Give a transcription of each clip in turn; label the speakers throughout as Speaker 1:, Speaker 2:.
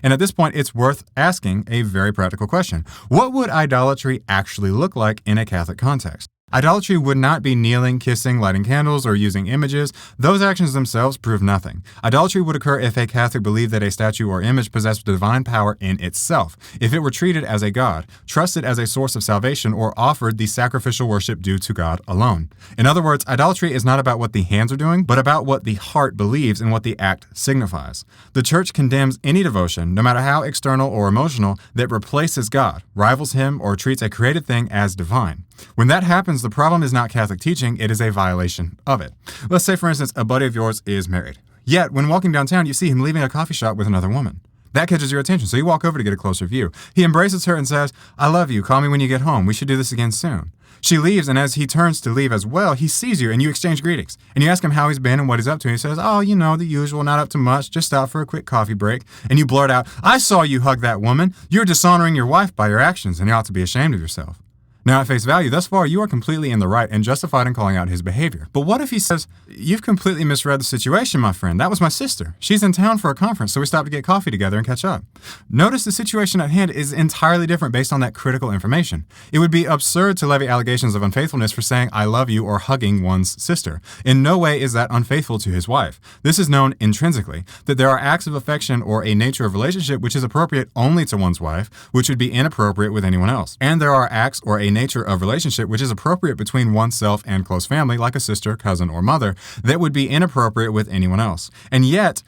Speaker 1: And at this point, it's worth asking a very practical question. What would idolatry actually look like in a Catholic context? Idolatry would not be kneeling, kissing, lighting candles, or using images. Those actions themselves prove nothing. Idolatry would occur if a Catholic believed that a statue or image possessed divine power in itself, if it were treated as a god, trusted as a source of salvation, or offered the sacrificial worship due to God alone. In other words, idolatry is not about what the hands are doing, but about what the heart believes and what the act signifies. The Church condemns any devotion, no matter how external or emotional, that replaces God, rivals Him, or treats a created thing as divine. When that happens, the problem is not Catholic teaching, it is a violation of it. Let's say, for instance, a buddy of yours is married. Yet, when walking downtown, you see him leaving a coffee shop with another woman. That catches your attention, so you walk over to get a closer view. He embraces her and says, "I love you, call me when you get home, we should do this again soon." She leaves, and as he turns to leave as well, he sees you and you exchange greetings. And you ask him how he's been and what he's up to, and he says, "Oh, you know, the usual, not up to much, just out for a quick coffee break." And you blurt out, "I saw you hug that woman. You're dishonoring your wife by your actions, and you ought to be ashamed of yourself." Now, at face value, thus far, you are completely in the right and justified in calling out his behavior. But what if he says, "You've completely misread the situation, my friend. That was my sister. She's in town for a conference, so we stopped to get coffee together and catch up." Notice the situation at hand is entirely different based on that critical information. It would be absurd to levy allegations of unfaithfulness for saying, "I love you," or hugging one's sister. In no way is that unfaithful to his wife. This is known intrinsically, that there are acts of affection or a nature of relationship which is appropriate only to one's wife, which would be inappropriate with anyone else. And there are acts or a nature of relationship which is appropriate between oneself and close family, like a sister, cousin, or mother, that would be inappropriate with anyone else. And yet,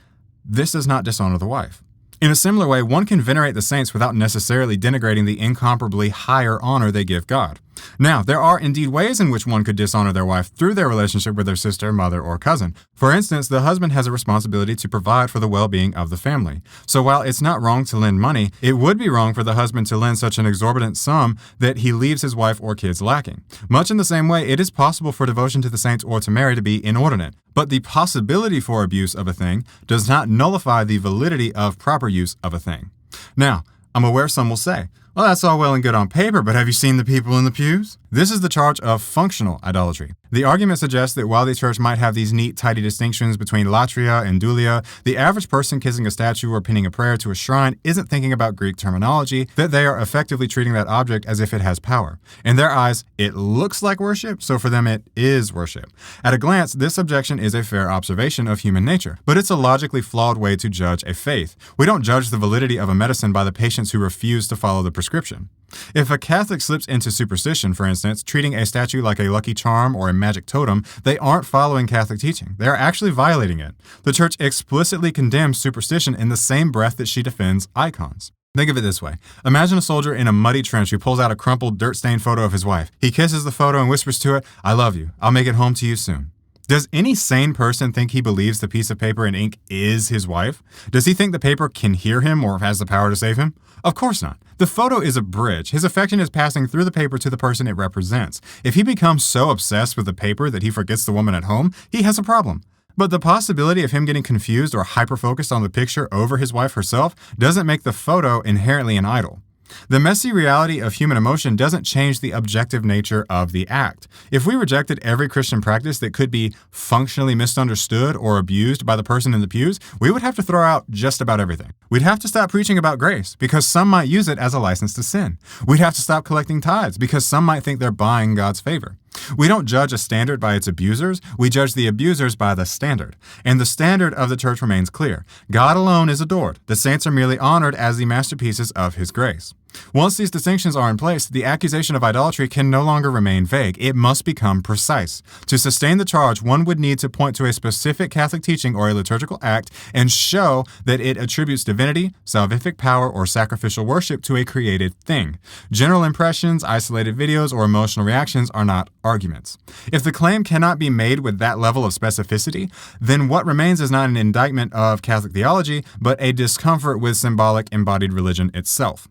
Speaker 1: this does not dishonor the wife. In a similar way, one can venerate the saints without necessarily denigrating the incomparably higher honor they give God. Now, there are indeed ways in which one could dishonor their wife through their relationship with their sister, mother, or cousin. For instance, the husband has a responsibility to provide for the well-being of the family. So while it's not wrong to lend money, it would be wrong for the husband to lend such an exorbitant sum that he leaves his wife or kids lacking. Much in the same way, it is possible for devotion to the saints or to Mary to be inordinate. But the possibility for abuse of a thing does not nullify the validity of proper use of a thing. Now, I'm aware some will say, "Well, that's all well and good on paper, but have you seen the people in the pews?" This is the charge of functional idolatry. The argument suggests that while the church might have these neat, tidy distinctions between latria and dulia, the average person kissing a statue or pinning a prayer to a shrine isn't thinking about Greek terminology, that they are effectively treating that object as if it has power. In their eyes, it looks like worship, so for them it is worship. At a glance, this objection is a fair observation of human nature, but it's a logically flawed way to judge a faith. We don't judge the validity of a medicine by the patients who refuse to follow the prescription. If a Catholic slips into superstition, for instance, treating a statue like a lucky charm or a magic totem, they aren't following Catholic teaching. They are actually violating it. The Church explicitly condemns superstition in the same breath that she defends icons. Think of it this way. Imagine a soldier in a muddy trench who pulls out a crumpled, dirt-stained photo of his wife. He kisses the photo and whispers to it, "I love you. I'll make it home to you soon." Does any sane person think he believes the piece of paper and ink is his wife? Does he think the paper can hear him or has the power to save him? Of course not. The photo is a bridge. His affection is passing through the paper to the person it represents. If he becomes so obsessed with the paper that he forgets the woman at home, he has a problem. But the possibility of him getting confused or hyper-focused on the picture over his wife herself doesn't make the photo inherently an idol. The messy reality of human emotion doesn't change the objective nature of the act. If we rejected every Christian practice that could be functionally misunderstood or abused by the person in the pews, we would have to throw out just about everything. We'd have to stop preaching about grace because some might use it as a license to sin. We'd have to stop collecting tithes because some might think they're buying God's favor. We don't judge a standard by its abusers, we judge the abusers by the standard. And the standard of the church remains clear. God alone is adored. The saints are merely honored as the masterpieces of His grace. Once these distinctions are in place, the accusation of idolatry can no longer remain vague. It must become precise. To sustain the charge, one would need to point to a specific Catholic teaching or a liturgical act and show that it attributes divinity, salvific power, or sacrificial worship to a created thing. General impressions, isolated videos, or emotional reactions are not arguments. If the claim cannot be made with that level of specificity, then what remains is not an indictment of Catholic theology, but a discomfort with symbolic embodied religion itself.